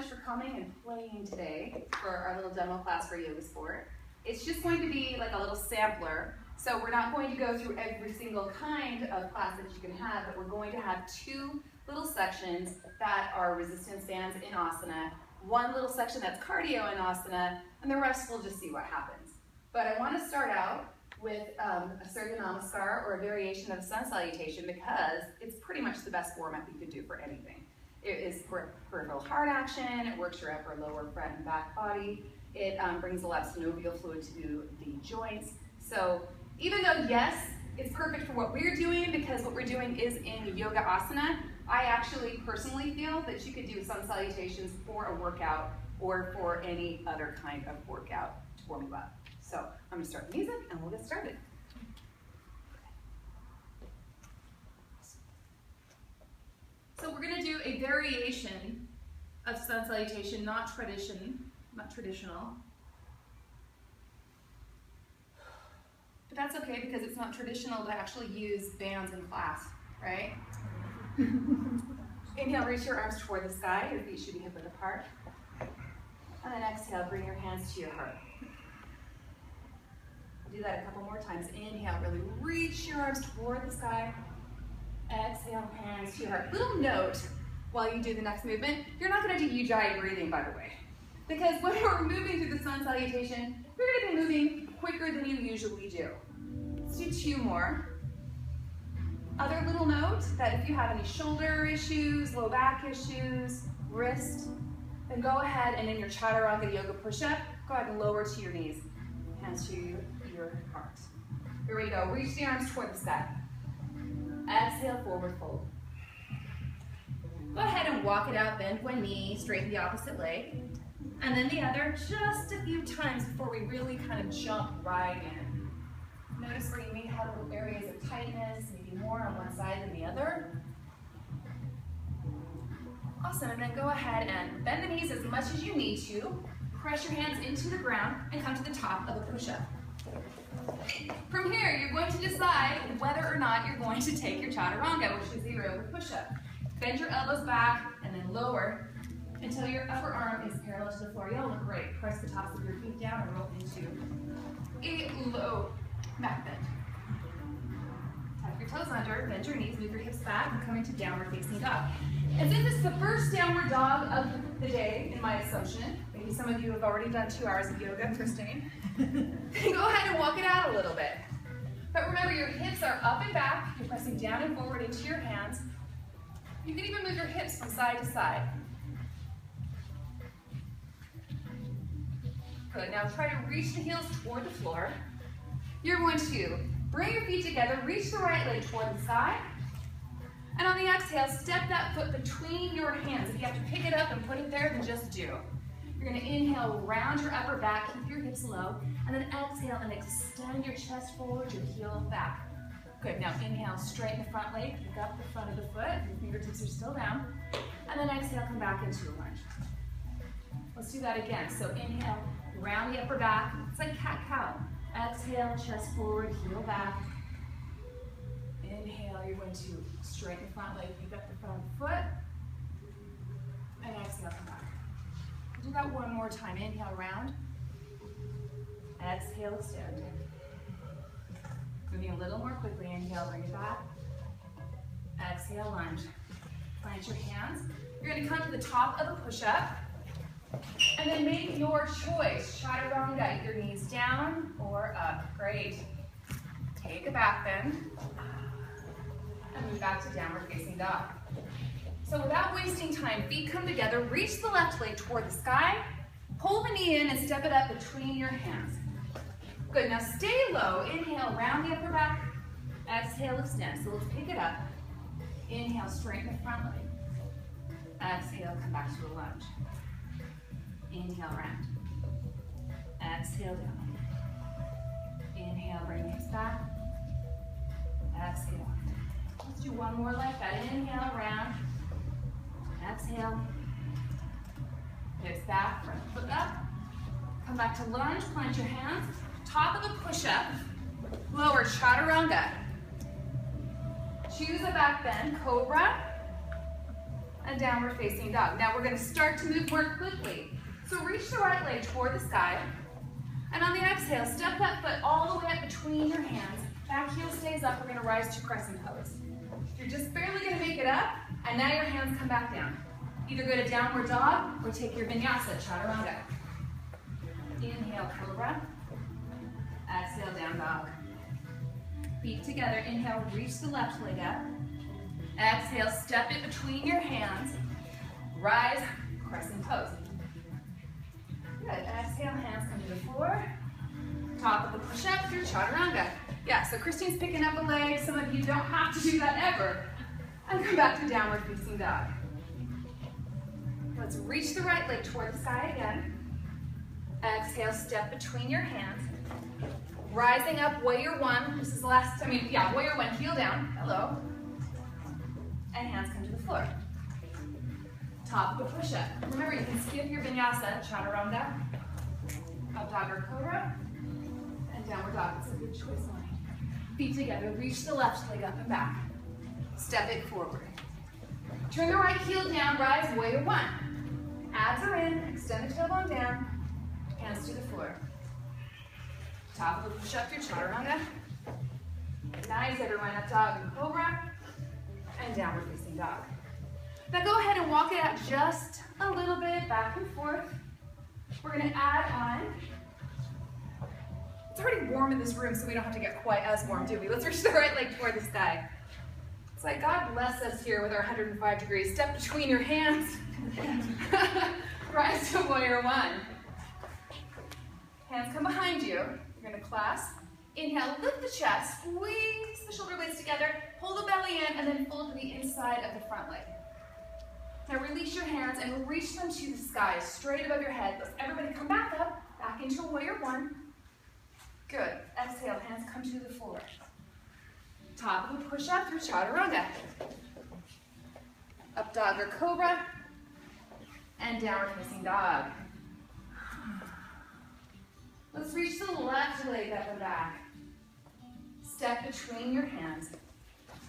much for coming and playing today for our little demo class for YogaSport. It's just going to be like a little sampler. So we're not going to go through every single kind of class that you can have, but we're going to have two little sections that are resistance bands in asana, one little section that's cardio in asana, and the rest we'll just see what happens. But I want to start out with a Surya Namaskar, or a variation of a sun salutation, because it's pretty much the best warm-up you could do for anything. It is peripheral heart action, it works your upper, lower, front, and back body. It brings a lot of synovial fluid to the joints. So even though, yes, it's perfect for what we're doing, because what we're doing is in yoga asana, I actually personally feel that you could do sun salutations for a workout or for any other kind of workout to warm you up. So I'm going to start the music and we'll get started. So we're going to do a variation of sun salutation, not traditional. But that's okay, because it's not traditional to actually use bands in class, right? Inhale, reach your arms toward the sky. Your feet should be hip width apart. And then exhale, bring your hands to your heart. Do that a couple more times. Inhale, really reach your arms toward the sky. Exhale, hands to your heart. Little note while you do the next movement, you're not going to do ujjayi breathing, by the way. Because when we're moving through the sun salutation, you're going to be moving quicker than you usually do. Let's do two more. Other little note that if you have any shoulder issues, low back issues, wrist, then go ahead and in your chaturanga yoga push-up, go ahead and lower to your knees. Hands to your heart. Here we go. Reach the arms toward the sky. Exhale, forward fold. Go ahead and walk it out, bend one knee, straighten the opposite leg. And then the other just a few times before we really kind of jump right in. Notice where you may have little areas of tightness, maybe more on one side than the other. Awesome, and then go ahead and bend the knees as much as you need to. Press your hands into the ground and come to the top of a push-up. From here, you're going to decide whether or not you're going to take your chaturanga, which is the yoga push-up. Bend your elbows back and then lower until your upper arm is parallel to the floor. You'll look great. Press the tops of your feet down and roll into a low back bend. Tuck your toes under, bend your knees, move your hips back, and come into downward facing dog. And since it's the first downward dog of the day, in my assumption, maybe some of you have already done 2 hours of yoga, Christine, go ahead and walk it out a little bit. But remember, your hips are up and back. You're pressing down and forward into your hands. You can even move your hips from side to side. Good, now try to reach the heels toward the floor. You're going to bring your feet together, reach the right leg toward the sky, and on the exhale, step that foot between your hands. If you have to pick it up and put it there, then just do. You're going to inhale, round your upper back, keep your hips low, and then exhale and extend your chest forward, your heel back. Good, now inhale, straighten the front leg, pick up the front of the foot, your fingertips are still down, and then exhale, come back into a lunge. Let's do that again. So inhale, round the upper back, it's like cat-cow. Exhale, chest forward, heel back. Inhale, you're going to straighten the front leg, pick up the front foot, and exhale, come back. Do that one more time. Inhale, round. Exhale, extend. Moving a little more quickly. Inhale, bring it back. Exhale, lunge. Plant your hands. You're going to come to the top of a push-up, and then make your choice. Chaturanga, your knees down or up. Great. Take a back bend, and move back to downward facing dog. So without wasting time, feet come together, reach the left leg toward the sky, pull the knee in and step it up between your hands. Good, now stay low. Inhale, round the upper back. Exhale, extend. So let's pick it up. Inhale, straighten the front leg. Exhale, come back to a lunge. Inhale, round. Exhale, down. Inhale, bring the hips back. Exhale. Let's do one more like that. Inhale, round. Exhale. Hips back, front foot up. Come back to lunge, plant your hands. Top of a push-up, lower chaturanga. Choose a back bend, cobra. and downward facing dog. Now we're gonna start to move more quickly. So reach the right leg toward the sky, and on the exhale, step that foot all the way up between your hands. Back heel stays up, we're gonna rise to crescent pose. You're just barely gonna make it up, and now your hands come back down. Either go to downward dog, or take your vinyasa, chaturanga. Inhale, cobra. Exhale, down dog. Feet together, inhale, reach the left leg up. Exhale, step it between your hands. Rise, crescent pose. Good, exhale, hands come to the floor. Top of the push-up through chaturanga. Yeah, so Christine's picking up a leg. Some of you don't have to do that ever. And come back to downward facing dog. Let's reach the right leg toward the sky again. Exhale, step between your hands. Rising up, warrior one. This is the last, warrior one, heel down. Hello. And hands come to the floor. Top of the push-up. Remember, you can skip your vinyasa, chaturanga, up dog or cobra, and downward dog. It's a good choice line. Feet together, reach the left leg up and back. Step it forward. Turn the right heel down, rise, warrior one. Abs are in, extend the tailbone down, hands to the floor. Top of the push-up through chaturanga. Nice, everyone, up dog and cobra, and downward facing dog. Now go ahead and walk it out just a little bit, back and forth. We're gonna add on. It's already warm in this room, so we don't have to get quite as warm, do we? Let's reach the right leg toward the sky. It's like God bless us here with our 105 degrees. Step between your hands. Rise to warrior one. Hands come behind you. You're gonna clasp. Inhale, lift the chest, squeeze the shoulder blades together, pull the belly in, and then fold to the inside of the front leg. Now release your hands and reach them to the sky, straight above your head. Let's everybody come back up, back into warrior one. Good. Exhale, hands come to the floor. Top of the push-up through chaturanga. Up dog or cobra, and downward facing dog. Let's reach the left leg up and back. Step between your hands.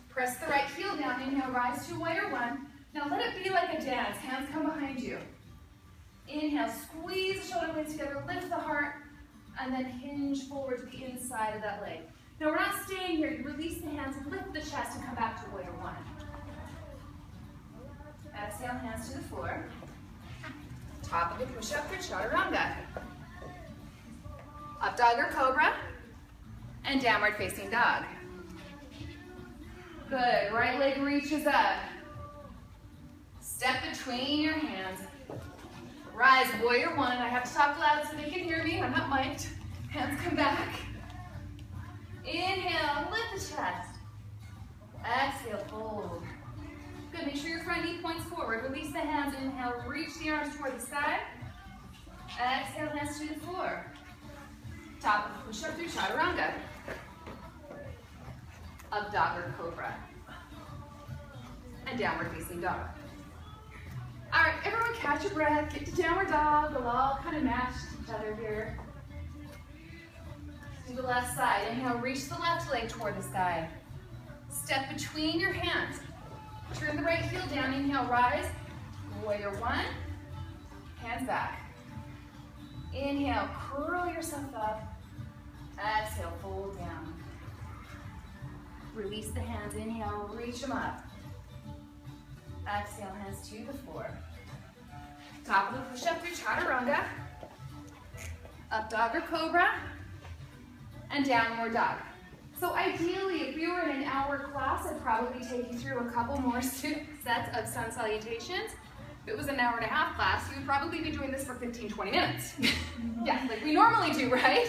Press the right heel down. Inhale, rise to warrior one. Now let it be like a dance. Hands come behind you. Inhale, squeeze the shoulder blades together, lift the heart, and then hinge forward to the inside of that leg. Now we're not staying here. You release the hands, lift the chest, and come back to warrior one. Exhale, hands to the floor. Top of the push-up through chaturanga. Up dog or cobra, and downward facing dog. Good, right leg reaches up. Step between your hands. Rise, warrior one. I have to talk loud so they can hear me. I'm not mic'd. Hands come back. Inhale, lift the chest. Exhale, fold. Good, make sure your front knee points forward. Release the hands. Inhale, reach the arms toward the sky. Exhale, hands to the floor. Top of the push-up through chaturanga. Up dog or cobra. And downward facing dog. All right, everyone catch your breath. Get to downward dog. We'll all kind of match each other here. Do the left side. Inhale, reach the left leg toward the sky. Step between your hands. Turn the right heel down. Inhale, rise. Warrior one. Hands back. Inhale, curl yourself up. Exhale, fold down. Release the hands. Inhale, reach them up. Exhale, hands to the floor. Top of the push-up through chaturanga. Up dog or cobra. And downward dog. So ideally, if we were in an hour class, I'd probably take you through a couple more sets of sun salutations. If it was an hour and a half class, you would probably be doing this for 15, 20 minutes. Yeah, like we normally do, right?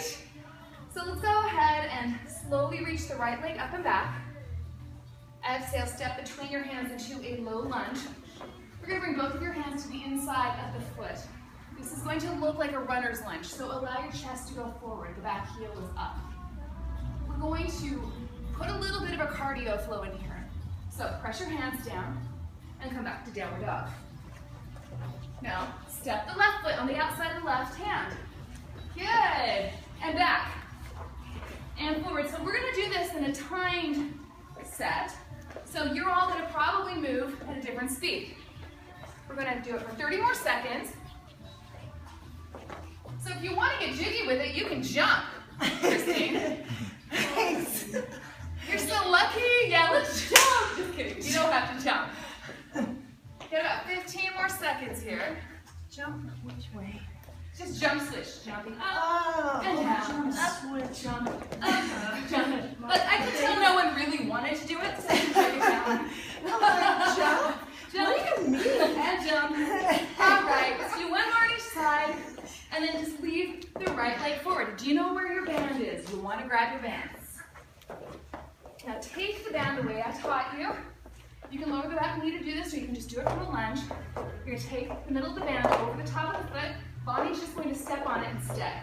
So let's go ahead and slowly reach the right leg up and back. Exhale, step between your hands into a low lunge. We're going to bring both of your hands to the inside of the foot. This is going to look like a runner's lunge, so allow your chest to go forward. The back heel is up. We're going to put a little bit of a cardio flow in here. So press your hands down and come back to downward dog. Now, step the left foot on the outside of the left hand. Good. And back. And forward. So we're going to do this in a timed set. So you're all going to probably move at a different speed. We're gonna do it for 30 more seconds. So if you wanna get jiggy with it, you can jump, Christine. Thanks. You're so lucky. Yeah, let's jump. Just kidding, you don't have to jump. Get about 15 more seconds here. Jump which way? Just jump switch, jumping up and down, Jump switch. jump up, jump. But I could tell no one really wanted to do it, so I can break it down. Jump. Jump, Look at me. and jump. All right, let's do one more on each side, and then just leave the right leg forward. Do you know where your band is? You want to grab your bands. Now take the band the way I taught you. You can lower the back knee to do this, or you can just do it from a lunge. You're going to take the middle of the band over the top of the foot. Body's just going to step on it instead.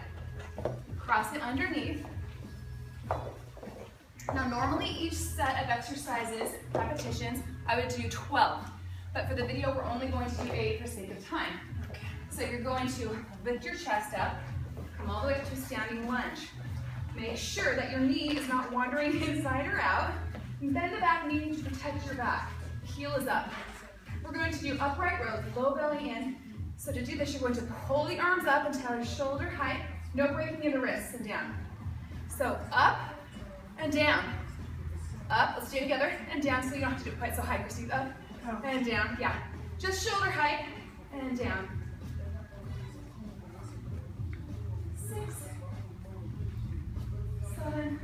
Cross it underneath. Now normally each set of exercises, repetitions, I would do 12. But for the video, we're only going to do 8 for sake of time. Okay. So you're going to lift your chest up, come all the way up to a standing lunge. Make sure that your knee is not wandering inside or out. And bend the back knee to protect your back. Heel is up. We're going to do upright rows, low belly in. So to do this, you're going to pull the arms up until your shoulder height, no breaking in the wrists, and down. So up and down. Up, let's do it together, and down, so you don't have to do it quite so high, Christine. Up and down, yeah. Just shoulder height and down. 6, 7,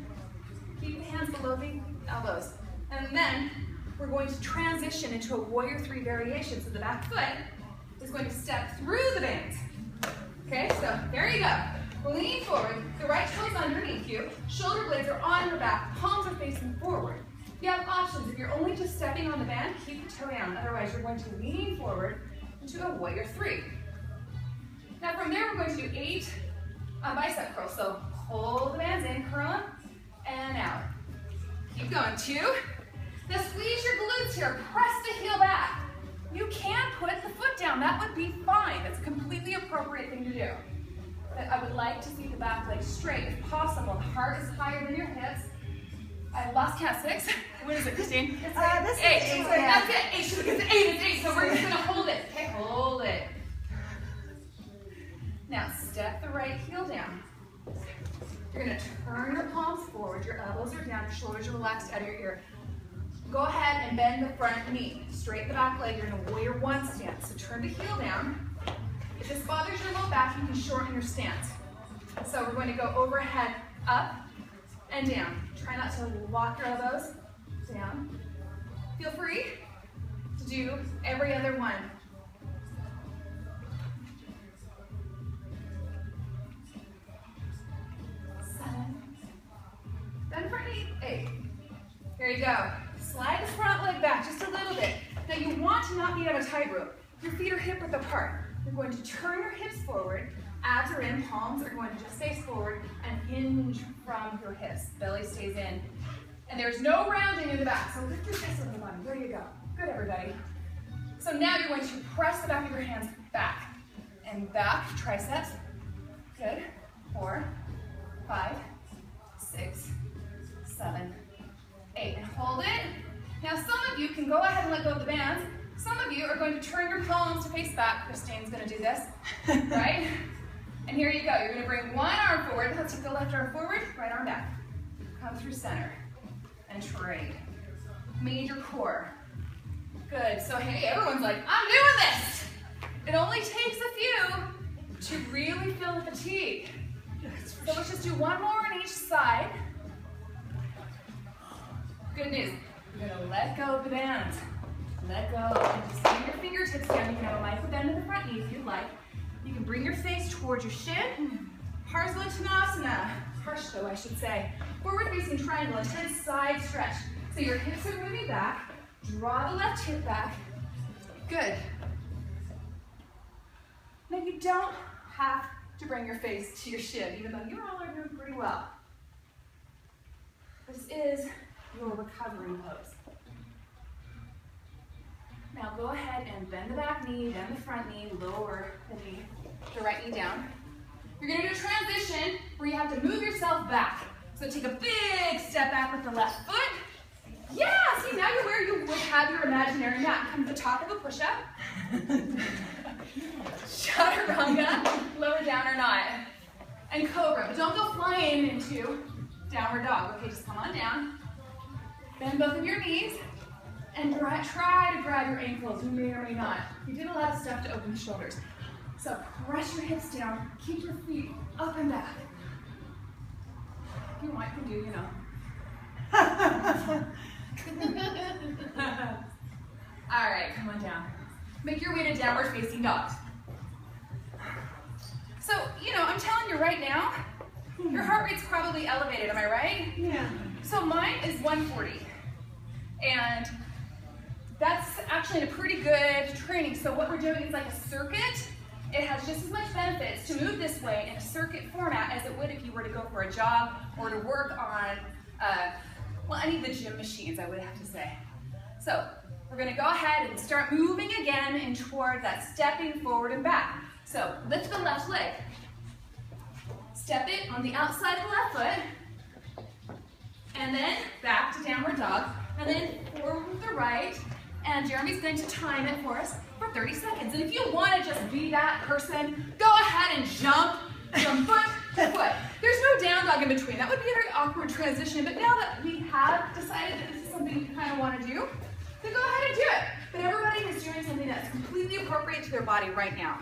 keep the hands below the elbows. And then we're going to transition into a warrior 3 variation. So the back foot is going to step through the bands. Okay, so there you go. Lean forward, the right toe's underneath you, shoulder blades are on your back, palms are facing forward. You have options. If you're only just stepping on the band, keep the toe down. Otherwise, you're going to lean forward into a warrior 3. Now from there, we're going to do 8 bicep curls. So hold the bands in, curl them, and out. Keep going, 2. Now squeeze your glutes here, press the heel back. You can put the foot down, that would be fine. That's a completely appropriate thing to do. But I would like to see the back leg straight if possible. The heart is higher than your hips. I lost count 6. What is it, Christine? This is 8. 8. That's it. 8. It's 8. So we're just gonna hold it. Okay, hold it. Now step the right heel down. You're gonna turn your palms forward. Your elbows are down. Your shoulders are relaxed out of your ear. Go ahead and bend the front knee. Straighten the back leg. You're in a warrior 1 stance. So turn the heel down. If this bothers your low back, you can shorten your stance. So we're going to go overhead, up, and down. Try not to lock your elbows. Down. Feel free to do every other one. 7. Bend front knee. 8. Here you go. Slide the front leg back just a little bit. Now you want to not be on a tightrope. Your feet are hip width apart. You're going to turn your hips forward. Abs are in, palms are going to just face forward and hinge from your hips. Belly stays in. And there's no rounding in the back. So lift your chest over the bottom. There you go. Good, everybody. So now you're going to press the back of your hands back. And back, triceps. Good. 4, 5, 6, 7, 8. And hold it. Now some of you can go ahead and let go of the bands. Some of you are going to turn your palms to face back. Christine's going to do this, right? And here you go. You're going to bring one arm forward. Let's take the left arm forward, right arm back. Come through center and trade. Major core. Good. So hey, everyone's like, I'm doing this. It only takes a few to really feel the fatigue. So let's just do one more on each side. Good news. You're going to let go of the bands. Let go. And just bring your fingertips down. You can have a mindful bend in the front knee if you'd like. You can bring your face towards your shin. Parsvottanasana. Harsh I should say. Forward facing triangle, intense side stretch. So your hips are moving back. Draw the left hip back. Good. Now you don't have to bring your face to your shin, even though you all are doing pretty well. This is your recovery pose. Now go ahead and bend the back knee, bend the front knee, lower the right knee down. You're going to do a transition where you have to move yourself back. So take a big step back with the left foot, Yeah, see, now you're where you would have your imaginary mat. Come to the top of a push-up. Chaturanga, lower down or not. And cobra, but don't go flying into downward dog. Okay, just come on down. Bend both of your knees and try to grab your ankles. You may or may not. You did a lot of stuff to open the shoulders. So press your hips down. Keep your feet up and back. If you want, you can do, you know. All right, come on down. Make your way to downward facing dog. So, you know, I'm telling you right now, your heart rate's probably elevated, am I right? Yeah. So mine is 140. And that's actually a pretty good training. So what we're doing is like a circuit. It has just as much benefits to move this way in a circuit format as it would if you were to go for a jog or to work on, well, any of the gym machines, I would have to say. So we're gonna go ahead and start moving again in toward that stepping forward and back. So lift the left leg. Step it on the outside of the left foot. And then back to downward dog. And then forward with the right. And Jeremy's going to time it for us for 30 seconds. And if you want to just be that person, go ahead and jump from foot to foot. There's no down dog in between. That would be a very awkward transition. But now that we have decided that this is something you kind of want to do, then go ahead and do it. But everybody is doing something that's completely appropriate to their body right now.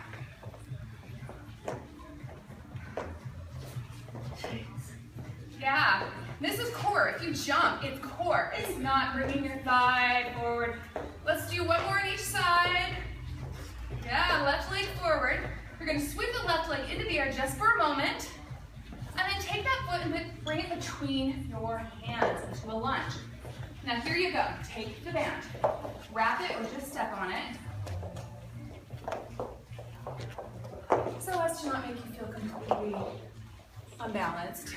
Yeah, this is core. If you jump, it's core. It's not bringing your thigh forward. Let's do one more on each side. Yeah, left leg forward. You're going to sweep the left leg into the air just for a moment. And then take that foot and bring it between your hands into a lunge. Now here you go. Take the band. Wrap it or just step on it. So as to not make you feel completely unbalanced.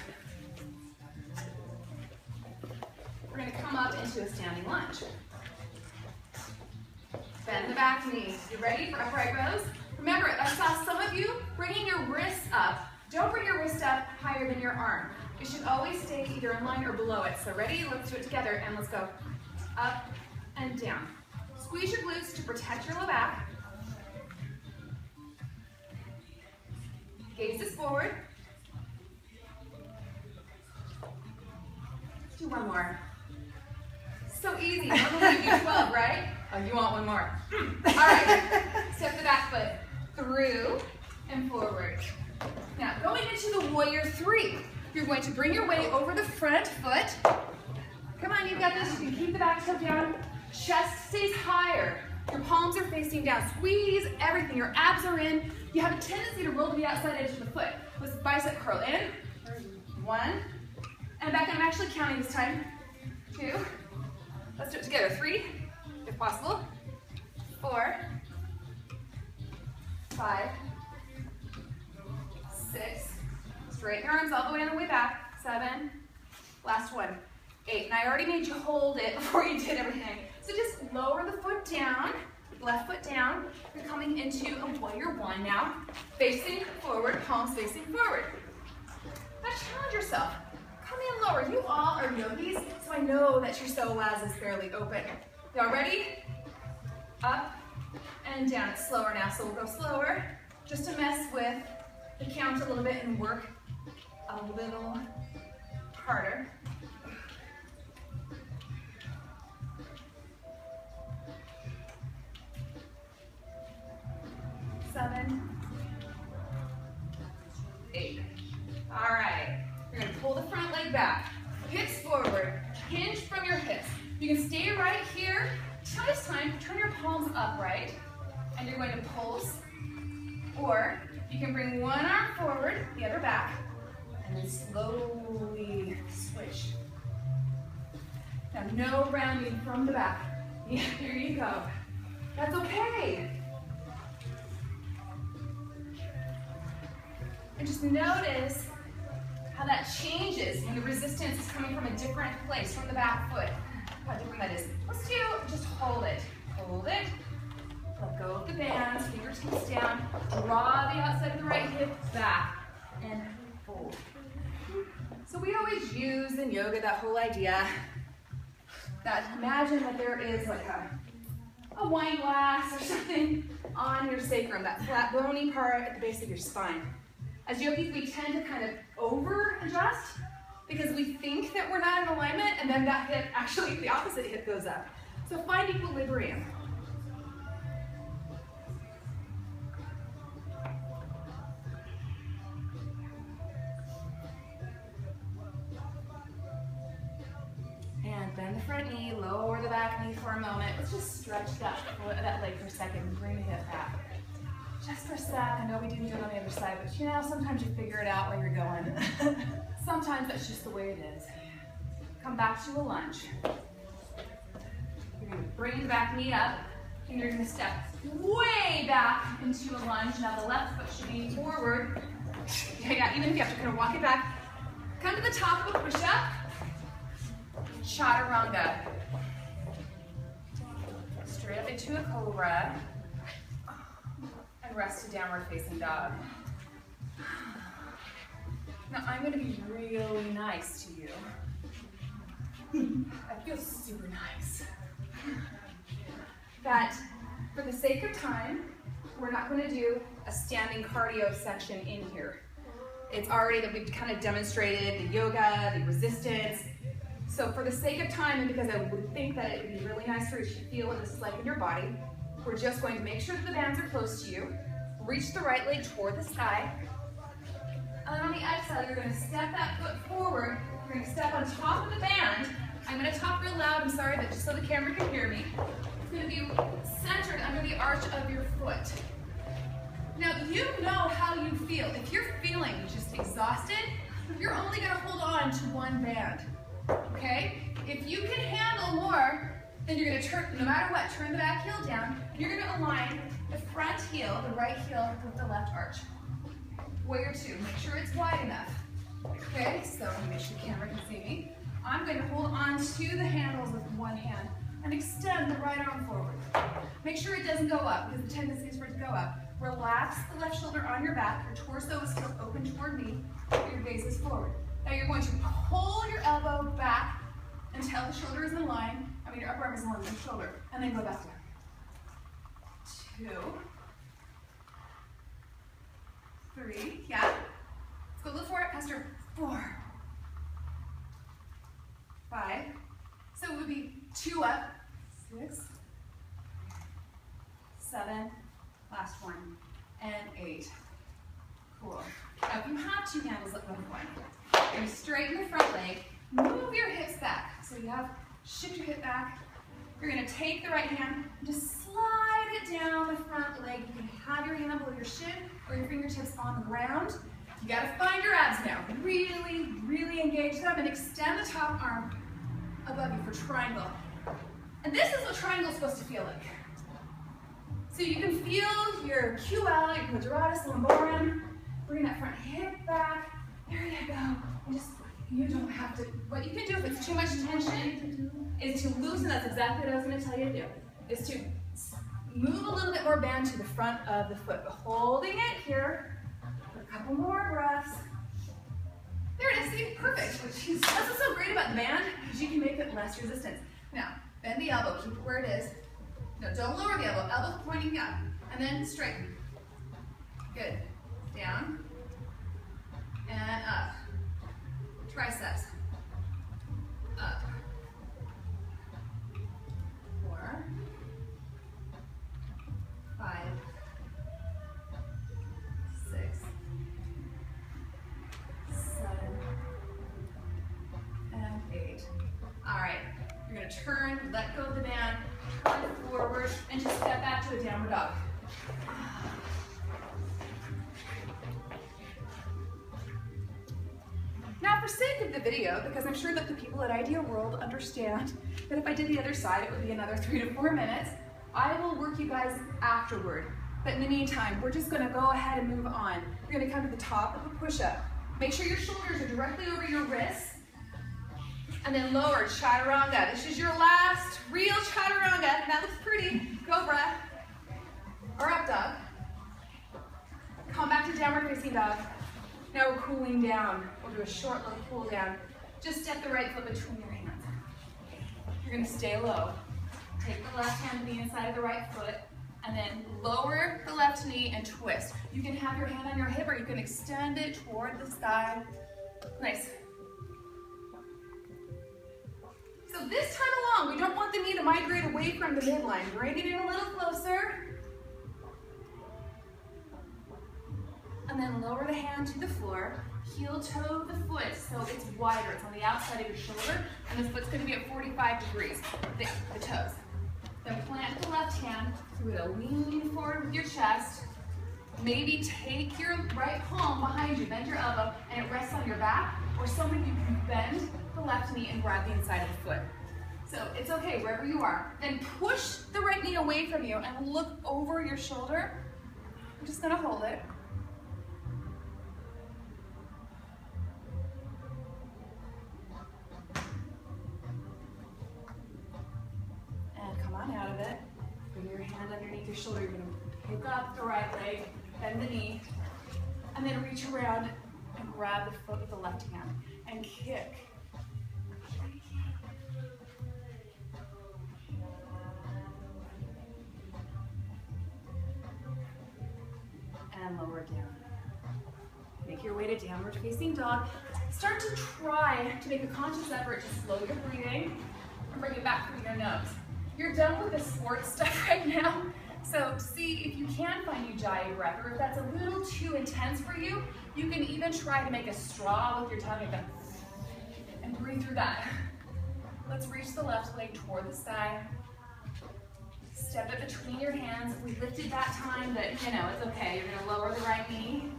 We're going to come up into a standing lunge. Bend the back knee. You ready for upright rows? Remember, I saw some of you bringing your wrists up. Don't bring your wrist up higher than your arm. It should always stay either in line or below it. So ready? Let's do it together and let's go up and down. Squeeze your glutes to protect your low back. Gaze is forward. Let's do one more. So easy. Normally you do 12, right? Oh, you want one more. All right. Step the back foot through and forward. Now, going into the warrior three, you're going to bring your weight over the front foot. Come on, you've got this. You can keep the back toe down. Chest stays higher. Your palms are facing down. Squeeze everything. Your abs are in. You have a tendency to roll to the outside edge of the foot. Let's bicep curl in. 1. And back. I'm actually counting this time. 2. Let's do it together. 3, if possible. 4, 5, 6. Straighten your arms all the way on the way back. 7. Last one. 8. And I already made you hold it before you did everything. So just lower the foot down. Left foot down. You're coming into a warrior 1 now. Facing forward, palms facing forward. Now challenge yourself. Come in lower. You all are yogis, so I know that your psoas is fairly open. Y'all ready? Up and down. It's slower now, so we'll go slower just to mess with the count a little bit and work a little harder. Seven, 8. All right. You're going to pull the front leg back. Hips forward. Hinge from your hips. You can stay right here. This time, turn your palms upright. And you're going to pulse. Or you can bring one arm forward, the other back. And then slowly switch. Now, no rounding from the back. Yeah, there you go. That's okay. And just notice how that changes when the resistance is coming from a different place, from the back foot. How different that is. Let's do, just hold it. Hold it. Let go of the bands, fingertips down. Draw the outside of the right hip back and hold. So we always use in yoga that whole idea Imagine that there is like a wine glass or something on your sacrum, that flat bony part at the base of your spine. As yogis, we tend to kind of over-adjust because we think that we're not in alignment, and then that hip, actually the opposite hip goes up. So find equilibrium. And bend the front knee, lower the back knee for a moment. Let's just stretch that leg for a second, bring the hip back. Just for a sec. I know we didn't do it on the other side, but you know, sometimes you figure it out where you're going. Sometimes that's just the way it is. Come back to a lunge. You're going to bring the back knee up, and you're going to step way back into a lunge. Now the left foot should be forward. Yeah, even if you have to kind of walk it back. Come to the top of a push-up. Chaturanga. Straight up into a cobra. And rest to downward facing dog. Now I'm going to be really nice to you. That feels super nice. That for the sake of time, we're not going to do a standing cardio section in here. It's already that we've kind of demonstrated the yoga, the resistance. So for the sake of time, and because I would think that it would be really nice for you to feel what this is like in your body, we're just going to make sure that the bands are close to you. Reach the right leg toward the sky. And then on the exhale, you're going to step that foot forward. You're going to step on top of the band. I'm going to talk real loud, I'm sorry, but just so the camera can hear me. It's going to be centered under the arch of your foot. Now, you know how you feel. If you're feeling just exhausted, you're only going to hold on to one band. Okay? If you can handle more, then you're going to turn, no matter what, turn the back heel down. You're going to align the front heel, the right heel, with the left arch. Warrior two. Make sure it's wide enough. Okay? So make sure the camera can see me. I'm going to hold on to the handles with one hand and extend the right arm forward. Make sure it doesn't go up because the tendency is for it to go up. Relax the left shoulder on your back. Your torso is still open toward me. Your gaze is forward. Now you're going to pull your elbow back until the shoulder is in line. I mean, your upper arm is in line with your shoulder. And then go back down. 2, 3, yeah. Let's go a little forward, Pastor. 4, 5. So it would be 2 up. 6, 7, last one, and 8. Cool. Now if you have 2 handles, let go of one. You're going to straighten the front leg, move your hips back. So you have, shift your hip back. You're going to take the right hand and just slide it down the front leg. You can have your hand below your shin or your fingertips on the ground. You got to find your abs now. Really, really engage them and extend the top arm above you for triangle. And this is what triangle is supposed to feel like. So you can feel your QL, your quadratus lumborum. Bring that front hip back. There you go. And just, you don't have to, what you can do if it's too much tension is to loosen. That's exactly what I was going to tell you to do. Is to move a little bit more band to the front of the foot. Holding it here for a couple more breaths. There it is. See, perfect. That's what's so great about the band, is you can make it less resistance. Now, bend the elbow. Keep it where it is. No, don't lower the elbow. Elbow pointing up. And then straighten. Good. Down. And up. Triceps. Up. 4, 5, 6, 7, and 8. All right. You're going to turn, let go of the band, turn it forward, and just step back to a downward dog. Now, for sake of the video, because I'm sure that the people at Idea World understand that if I did the other side, it would be another 3 to 4 minutes, I will work you guys afterward. But in the meantime, we're just going to go ahead and move on. You're going to come to the top of a push-up. Make sure your shoulders are directly over your wrists. And then lower, chaturanga. This is your last real chaturanga. That looks pretty. Cobra. Or up dog. Come back to downward facing dog. Now we're cooling down. We'll do a short little cool down. Just step the right foot between your hands. You're gonna stay low. Take the left hand to the inside of the right foot, and then lower the left knee and twist. You can have your hand on your hip, or you can extend it toward the sky. Nice. So this time along, we don't want the knee to migrate away from the midline. Bring it in a little closer. And then lower the hand to the floor. Heel toe the foot so it's wider. It's on the outside of your shoulder, and the foot's going to be at 45 degrees, the toes. Then plant the left hand. You're going to lean forward with your chest. Maybe take your right palm behind you, bend your elbow, and it rests on your back, or something you can bend the left knee and grab the inside of the foot. So it's okay, wherever you are. Then push the right knee away from you and look over your shoulder. I'm just going to hold it. And come on out of it. Bring your hand underneath your shoulder. You're going to pick up the right leg, bend the knee, and then reach around and grab the foot with the left hand and kick. And lower down. Make your way to downward facing dog. Start to try to make a conscious effort to slow your breathing and bring it back through your nose. You're done with the sports stuff right now, so see if you can find ujjayi breath, or if that's a little too intense for you, you can even try to make a straw with your tongue and breathe through that. Let's reach the left leg toward the sky. Step it between your hands. If we lifted that time, but it's okay. You're gonna lower the right knee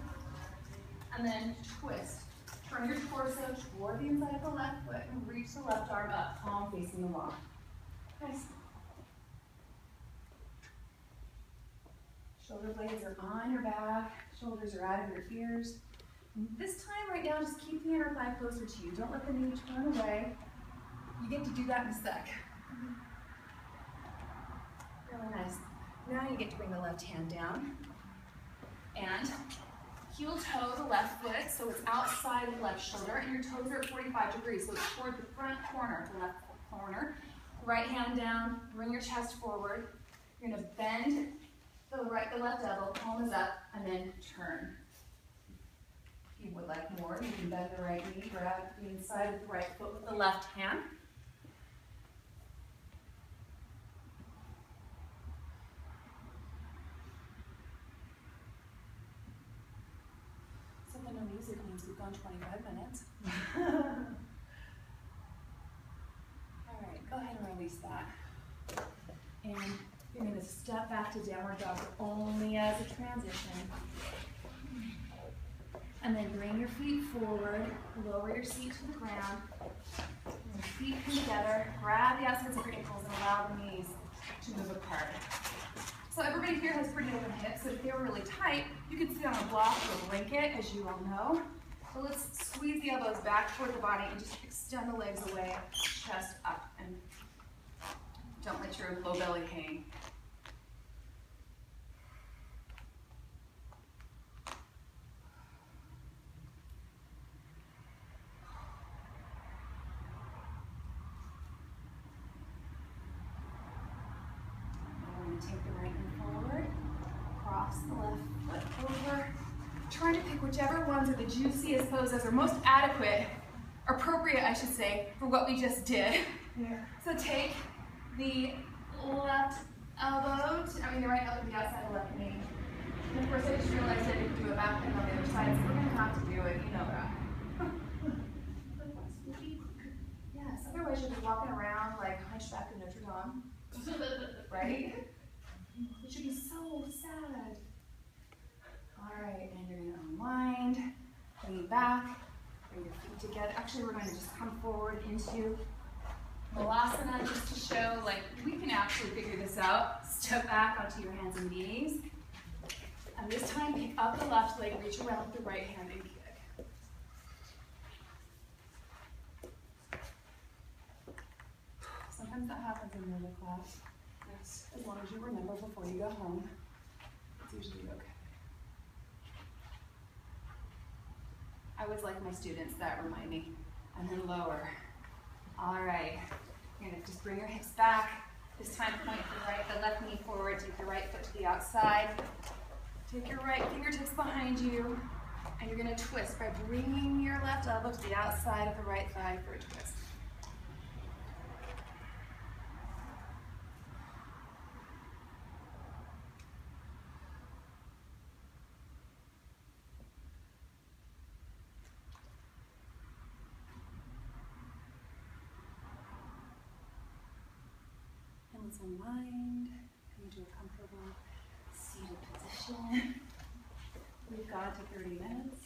and then twist. Turn your torso toward the inside of the left foot and reach the left arm up, palm facing the wall. Nice. Shoulder blades are on your back, shoulders are out of your ears. And this time right now, just keep the inner thigh closer to you. Don't let the knee turn away. You get to do that in a sec. Really nice. Now you get to bring the left hand down and heel toe the left foot so it's outside of the left shoulder, and your toes are at 45 degrees, so it's toward the front corner, the left corner. Right hand down, bring your chest forward. You're gonna bend the left elbow, palm is up, and then turn. If you would like more, you can bend the right knee, grab the inside of the right foot with the left hand. Something no music means we've gone 25 minutes. All right, go ahead and release that. And you're going to step back to downward dog only as a transition. And then bring your feet forward, lower your seat to the ground. Your feet come together, grab the outsides of your ankles and allow the knees to move apart. So everybody here has pretty open hips, so if they were really tight, you could sit on a block or a blanket, as you all know. So let's squeeze the elbows back toward the body and just extend the legs away, chest up, and don't let your low belly hang. Take the right knee forward, cross the left foot over. Try to pick whichever ones are the juiciest poses or most adequate, appropriate, I should say, for what we just did. Yeah. So take the left elbow, the right elbow to the outside of the left knee. And of course, I just realized I didn't do it back and on the other side, so we're gonna have to do it, you know that. Yes, otherwise you'll be walking around like Hunchback of Notre Dame, right? It should be so sad. All right, and you're gonna unwind, lean back, bring your feet together. Actually, we're going to just come forward into Malasana just to show, like, we can actually figure this out. Step back onto your hands and knees. And this time, pick up the left leg, reach around with the right hand and kick. Sometimes that happens in yoga class. Yes. As long as you remember before you go home, it's usually okay. I always like my students that remind me. And then lower. All right. You're gonna just bring your hips back. This time point the left knee forward, take the right foot to the outside. Take your right fingertips behind you, and you're gonna twist by bringing your left elbow to the outside of the right thigh for a twist. And let's unwind, come into a comfortable seated position. We've got to 30 minutes.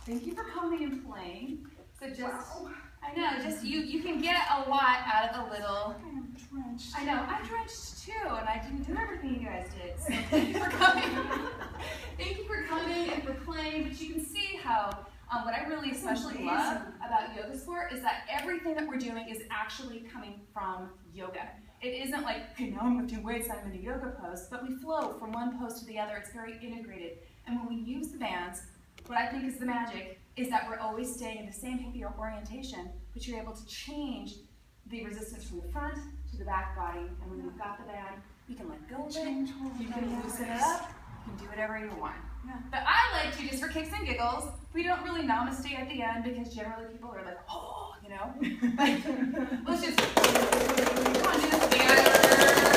Thank you for coming and playing. So just, wow. I know, just you can get a lot out of a little. I am drenched. I know, I'm drenched too, and I didn't do everything you guys did. So thank you for coming. Thank you for coming and for playing. But you can see how what I really especially love about YogaSport is that everything that we're doing is actually coming from yoga. It isn't like, okay, now I'm lifting weights, I'm in a yoga pose, but we flow from one pose to the other. It's very integrated. And when we use the bands, what I think is the magic is that we're always staying in the same hippie orientation, but you're able to change the resistance from the front to the back body. And when you've got the band, you can let go of it, you can loosen it up, you can do whatever you want. Yeah. But I like to, just for kicks and giggles, we don't really namaste at the end because generally people are like, oh, you know? But let's just, come on, do this together.